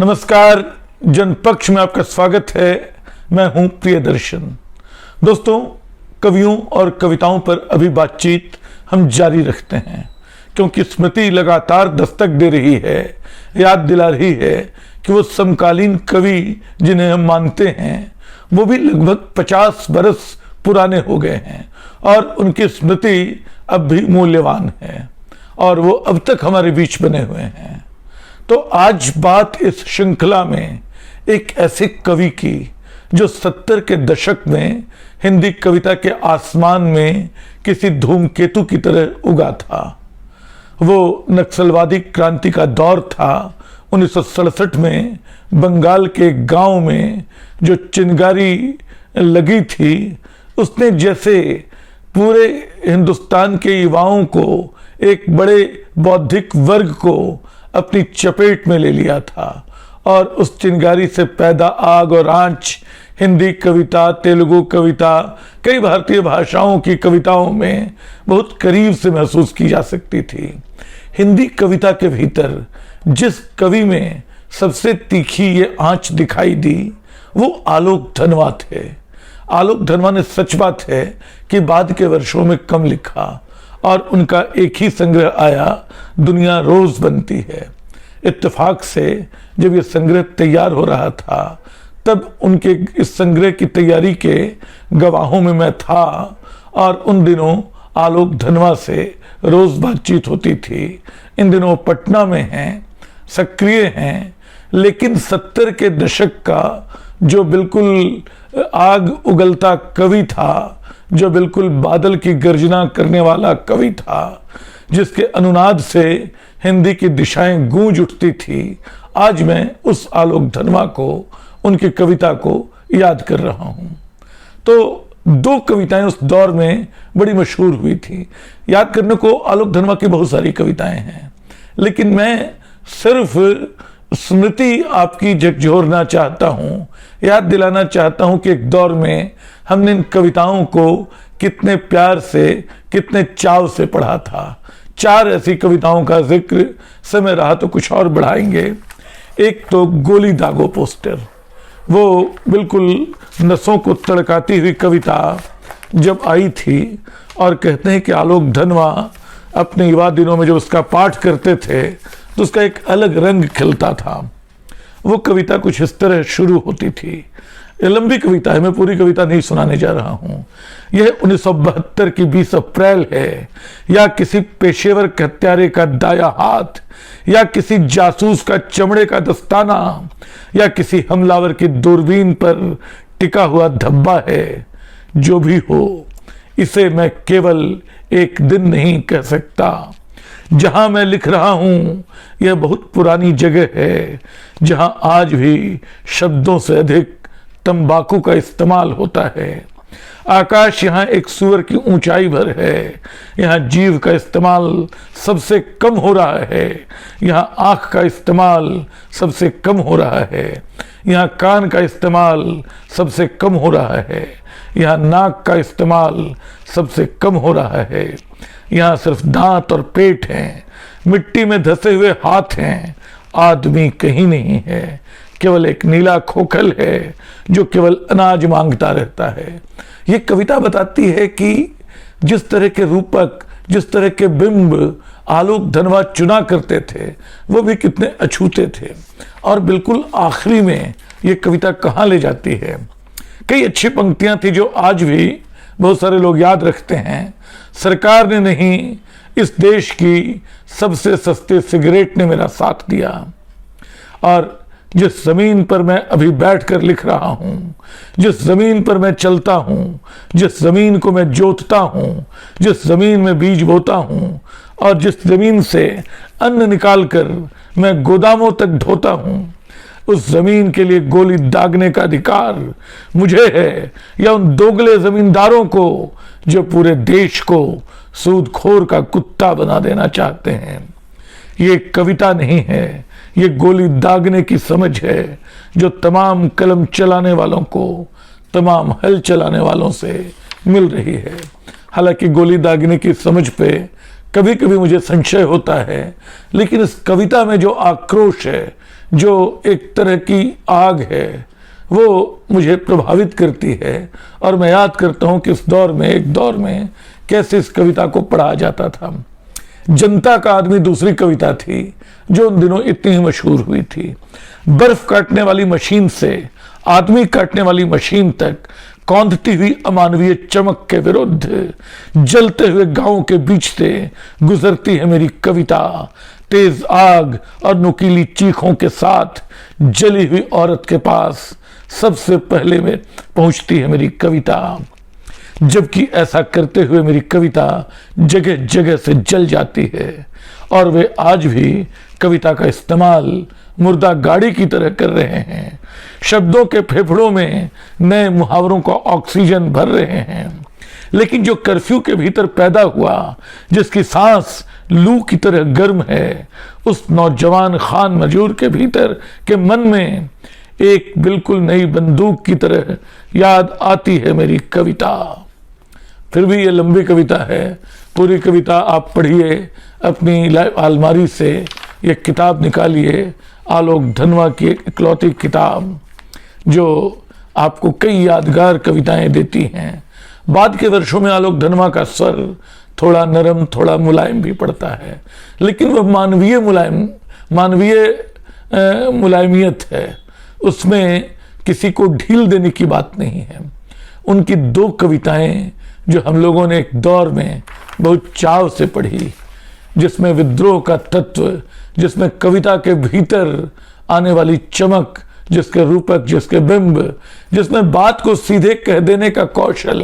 नमस्कार, जनपक्ष में आपका स्वागत है। मैं हूं प्रियदर्शन। दोस्तों, कवियों और कविताओं पर अभी बातचीत हम जारी रखते हैं, क्योंकि स्मृति लगातार दस्तक दे रही है, याद दिला रही है कि वो समकालीन कवि जिन्हें हम मानते हैं वो भी लगभग 50 बरस पुराने हो गए हैं और उनकी स्मृति अब भी मूल्यवान है और वो अब तक हमारे बीच बने हुए हैं। तो आज बात इस श्रृंखला में एक ऐसे कवि की जो 70 के दशक में हिंदी कविता के आसमान में किसी धूमकेतु की तरह उगा था। वो नक्सलवादी क्रांति का दौर था। 1967 में बंगाल के गांव में जो चिंगारी लगी थी, उसने जैसे पूरे हिंदुस्तान के युवाओं को, एक बड़े बौद्धिक वर्ग को अपनी चपेट में ले लिया था और उस चिंगारी से पैदा आग और आंच हिंदी कविता, तेलुगु कविता, कई भारतीय भाषाओं की कविताओं में बहुत करीब से महसूस की जा सकती थी। हिंदी कविता के भीतर जिस कवि में सबसे तीखी ये आंच दिखाई दी वो आलोक धनवा थे। आलोक धनवा ने, सच बात है कि बाद के वर्षों में कम लिखा और उनका एक ही संग्रह आया, दुनिया रोज बनती है। इत्तेफाक से जब ये संग्रह तैयार हो रहा था तब उनके इस संग्रह की तैयारी के गवाहों में मैं था और उन दिनों आलोक धनवा से रोज बातचीत होती थी। इन दिनों पटना में हैं, सक्रिय हैं, लेकिन 70 के दशक का जो बिल्कुल आग उगलता कवि था, जो बिल्कुल बादल की गर्जना करने वाला कवि था, जिसके अनुनाद से हिंदी की दिशाएं गूंज उठती थी, आज मैं उस आलोक धनवा को, उनकी कविता को याद कर रहा हूं। तो दो कविताएं उस दौर में बड़ी मशहूर हुई थी। याद करने को आलोक धनवा की बहुत सारी कविताएं हैं, लेकिन मैं सिर्फ स्मृति आपकी झकझोरना चाहता हूं, याद दिलाना चाहता हूं कि एक दौर में हमने इन कविताओं को कितने प्यार से, कितने चाव से पढ़ा था। 4 ऐसी कविताओं का जिक्र, समय रहा तो कुछ और बढ़ाएंगे। एक तो गोली दागो पोस्टर, वो बिल्कुल नसों को तड़काती हुई कविता जब आई थी, और कहते हैं कि आलोक धनवा अपने युवा दिनों में जब उसका पाठ करते थे तो उसका एक अलग रंग खिलता था। वो कविता कुछ इस तरह शुरू होती थी। ये लंबी कविता है, मैं पूरी कविता नहीं सुनाने जा रहा हूं। यह 1972 की 20 अप्रैल है, या किसी पेशेवर हत्यारे का दाया हाथ, या किसी जासूस का चमड़े का दस्ताना, या किसी हमलावर की दूरबीन पर टिका हुआ धब्बा है। जो भी हो, इसे मैं केवल एक दिन नहीं कह सकता। जहां मैं लिख रहा हूं यह बहुत पुरानी जगह है, जहां आज भी शब्दों से अधिक तंबाकू का इस्तेमाल होता है। आकाश यहाँ एक सूअर की ऊंचाई भर है। यहाँ जीव का इस्तेमाल सबसे कम हो रहा है। यहाँ आंख का इस्तेमाल सबसे कम हो रहा है। यहाँ कान का इस्तेमाल सबसे कम हो रहा है। यहाँ नाक का इस्तेमाल सबसे कम हो रहा है। यहाँ सिर्फ दांत और पेट हैं, मिट्टी में धसे हुए हाथ हैं, आदमी कहीं नहीं है। केवल एक नीला खोखल है जो केवल अनाज मांगता रहता है। ये कविता बताती है कि जिस तरह के रूपक, जिस तरह के बिंब आलोक धनवा चुना करते थे, वो भी कितने अछूते थे। और बिल्कुल आखिरी में ये कविता कहाँ ले जाती है। कई अच्छी पंक्तियां थी जो आज भी बहुत सारे लोग याद रखते हैं। सरकार ने नहीं, इस देश की सबसे सस्ते सिगरेट ने मेरा साथ दिया। और जिस जमीन पर मैं अभी बैठकर लिख रहा हूं, जिस जमीन पर मैं चलता हूं, जिस जमीन को मैं जोतता हूं, जिस जमीन में बीज बोता हूं और जिस जमीन से अन्न निकालकर मैं गोदामों तक ढोता हूं, उस जमीन के लिए गोली दागने का अधिकार मुझे है, या उन दोगले जमींदारों को जो पूरे देश को सूदखोर का कुत्ता बना देना चाहते हैं। ये कविता नहीं है, ये गोली दागने की समझ है जो तमाम कलम चलाने वालों को, तमाम हल चलाने वालों से मिल रही है। हालांकि गोली दागने की समझ पे कभी कभी मुझे संशय होता है, लेकिन इस कविता में जो आक्रोश है, जो एक तरह की आग है वो मुझे प्रभावित करती है। और मैं याद करता हूँ कि उस दौर में, एक दौर में कैसे इस कविता को पढ़ा जाता था। जनता का आदमी दूसरी कविता थी जो उन दिनों इतनी ही मशहूर हुई थी। बर्फ काटने वाली मशीन से आदमी काटने वाली मशीन तक कौंधती हुई अमानवीय चमक के विरुद्ध जलते हुए गांवों के बीच से गुजरती है मेरी कविता। तेज आग और नुकीली चीखों के साथ जली हुई औरत के पास सबसे पहले में पहुंचती है मेरी कविता। जबकि ऐसा करते हुए मेरी कविता जगह जगह से जल जाती है और वे आज भी कविता का इस्तेमाल मुर्दा गाड़ी की तरह कर रहे हैं। शब्दों के फेफड़ों में नए मुहावरों का ऑक्सीजन भर रहे हैं। लेकिन जो कर्फ्यू के भीतर पैदा हुआ, जिसकी सांस लू की तरह गर्म है, उस नौजवान खान मजूर के भीतर के मन में एक बिल्कुल नई बंदूक की तरह याद आती है मेरी कविता। फिर भी ये लंबी कविता है, पूरी कविता आप पढ़िए, अपनी अलमारी से ये किताब निकालिए, आलोक धनवा की इकलौती किताब जो आपको कई यादगार कविताएं देती हैं। बाद के वर्षों में आलोक धनवा का स्वर थोड़ा नरम, थोड़ा मुलायम भी पड़ता है, लेकिन वह मानवीय मुलायमियत है, उसमें किसी को ढील देने की बात नहीं है। उनकी दो कविताएं जो हम लोगों ने एक दौर में बहुत चाव से पढ़ी, जिसमें विद्रोह का तत्व, जिसमें कविता के भीतर आने वाली चमक, जिसके रूपक, जिसके बिंब, जिसमें बात को सीधे कह देने का कौशल,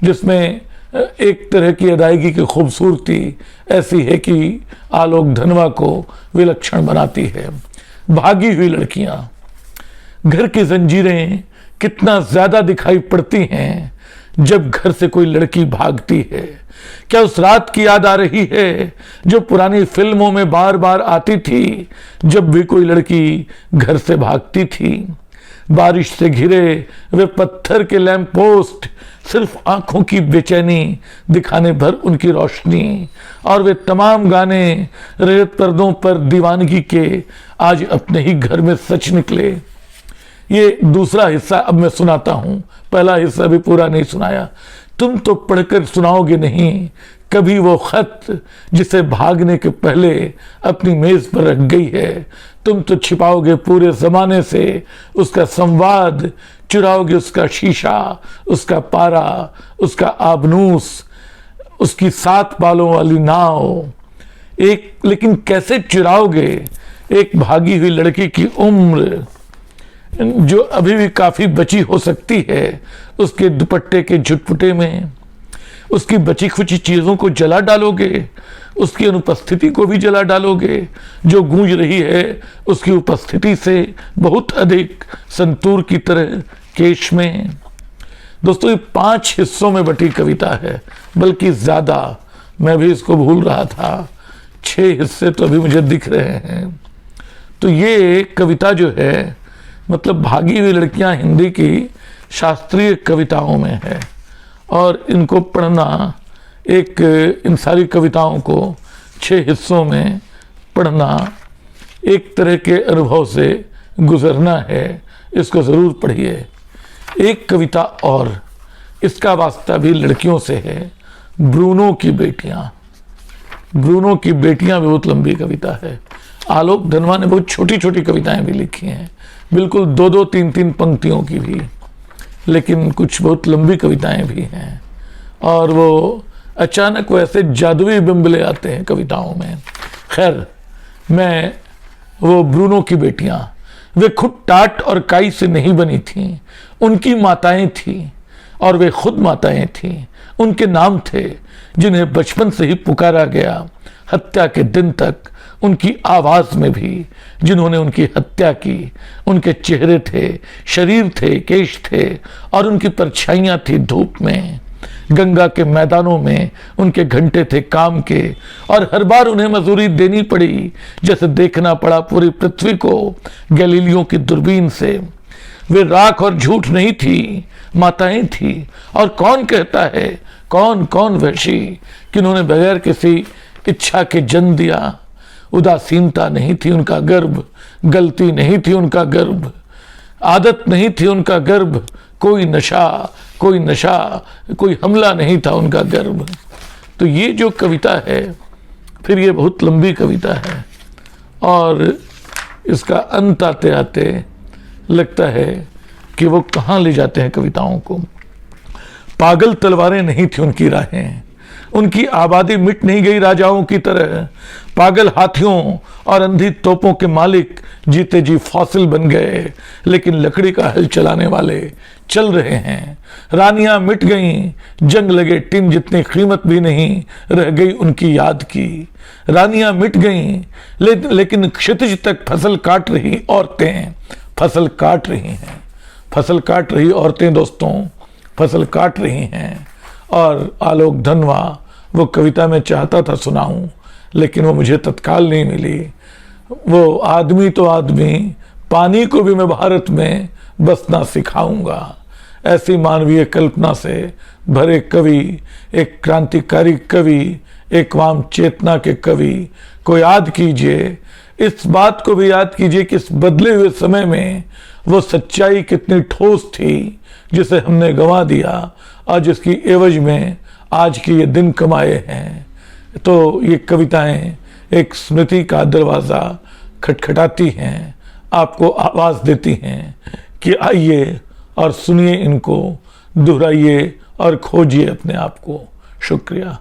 जिसमें एक तरह की अदायगी की खूबसूरती ऐसी है कि आलोक धनवा को विलक्षण बनाती है। भागी हुई लड़कियां, घर की जंजीरें कितना ज्यादा दिखाई पड़ती हैं जब घर से कोई लड़की भागती है। क्या उस रात की याद आ रही है जो पुरानी फिल्मों में बार बार आती थी, जब भी कोई लड़की घर से भागती थी? बारिश से घिरे वे पत्थर के लैंप पोस्ट, सिर्फ आंखों की बेचैनी दिखाने भर उनकी रोशनी, और वे तमाम गाने रेत पर्दों पर दीवानगी के आज अपने ही घर में सच निकले। ये दूसरा हिस्सा अब मैं सुनाता हूं, पहला हिस्सा भी पूरा नहीं सुनाया। तुम तो पढ़कर सुनाओगे नहीं कभी वो खत जिसे भागने के पहले अपनी मेज पर रख गई है। तुम तो छिपाओगे पूरे जमाने से उसका संवाद, चुराओगे उसका शीशा, उसका पारा, उसका आबनूस, उसकी 7 पालों वाली नाव। लेकिन कैसे चुराओगे एक भागी हुई लड़की की उम्र जो अभी भी काफी बची हो सकती है, उसके दुपट्टे के झुटपुटे में? उसकी बची खुची चीजों को जला डालोगे, उसकी अनुपस्थिति को भी जला डालोगे जो गूंज रही है उसकी उपस्थिति से बहुत अधिक संतूर की तरह केश में। दोस्तों, ये 5 हिस्सों में बटी कविता है, बल्कि ज्यादा, मैं भी इसको भूल रहा था। 6 हिस्से तो अभी मुझे दिख रहे हैं। तो ये कविता जो है, मतलब भागी हुई लड़कियां हिंदी की शास्त्रीय कविताओं में है, और इनको पढ़ना, इन सारी कविताओं को 6 हिस्सों में पढ़ना एक तरह के अनुभव से गुजरना है। इसको ज़रूर पढ़िए। एक कविता और, इसका वास्ता भी लड़कियों से है, ब्रूनो की बेटियां। ब्रूनो की बेटियां भी बहुत लंबी कविता है। आलोक धनवा ने बहुत छोटी छोटी कविताएं भी लिखी हैं, बिल्कुल 2-2, 3-3 पंक्तियों की भी, लेकिन कुछ बहुत लंबी कविताएं भी हैं। और वो अचानक वैसे जादुई बिंब ले आते हैं कविताओं में। खैर, वो ब्रूनो की बेटियां, वे खुद टाट और काई से नहीं बनी थीं, उनकी माताएं थीं, और वे खुद माताएं थीं। उनके नाम थे जिन्हें बचपन से ही पुकारा गया, हत्या के दिन तक उनकी आवाज में भी जिन्होंने उनकी हत्या की। उनके चेहरे थे, शरीर थे, केश थे, और उनकी परछाइयां थी धूप में। गंगा के मैदानों में उनके घंटे थे काम के, और हर बार उन्हें मजूरी देनी पड़ी, जैसे देखना पड़ा पूरी पृथ्वी को गैलीलियो की दूरबीन से। वे राख और झूठ नहीं थी, माताएं थी। और कौन कहता है, कौन वहशी कि उन्होंने बगैर किसी इच्छा के जन्म दिया? उदासीनता नहीं थी उनका गर्व, गलती नहीं थी उनका गर्व, आदत नहीं थी उनका गर्व, कोई नशा, कोई हमला नहीं था उनका गर्व। तो ये जो कविता है, फिर ये बहुत लंबी कविता है और इसका अंत आते आते लगता है कि वो कहाँ ले जाते हैं कविताओं को। पागल तलवारें नहीं थी उनकी राहें, उनकी आबादी मिट नहीं गई राजाओं की तरह। पागल हाथियों और अंधी तोपों के मालिक जीते जी फॉसिल बन गए, लेकिन लकड़ी का हल चलाने वाले चल रहे हैं। रानियां मिट गईं, जंग लगे टिन जितनी कीमत भी नहीं रह गई उनकी याद की। रानियां मिट गईं, लेकिन क्षितिज तक फसल काट रही औरतें फसल काट रही हैं। फसल काट रही औरतें दोस्तों फसल काट रही हैं। और आलोक धनवा वो कविता मैं चाहता था सुनाऊं, लेकिन वो मुझे तत्काल नहीं मिली। वो आदमी तो आदमी, पानी को भी मैं भारत में बसना सिखाऊंगा। ऐसी मानवीय कल्पना से भरे कवि, एक क्रांतिकारी कवि, एक वाम चेतना के कवि को याद कीजिए। इस बात को भी याद कीजिए कि इस बदले हुए समय में वो सच्चाई कितनी ठोस थी जिसे हमने गंवा दिया और जिसकी एवज में आज के ये दिन कमाए हैं। तो ये कविताएं एक स्मृति का दरवाज़ा खटखटाती हैं, आपको आवाज़ देती हैं कि आइए और सुनिए इनको, दोहराइए और खोजिए अपने आप को। शुक्रिया।